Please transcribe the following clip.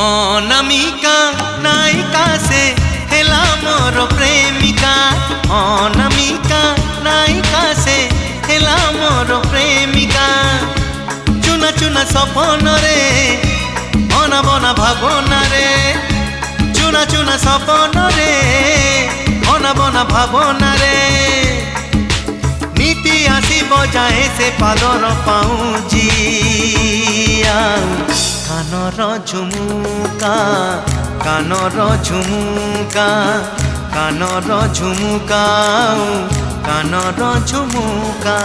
অনামিকা নায়িকা সে হেলা মোর প্রেমিকা। অনামিকা নায়িকা সে হেলা মোর প্রেমিকা। চুনা চুনা সপনরে অনাবনা ভাবনারে। চুনা চুনা সপনরে অনাবনা ভাবনারে। নীতি আসিব যায় সে পাদর পাউজিয়া। কানর ঝুমুকা কানর ঝুমুকা কানর ঝুমুকা কানর ঝুমুকা।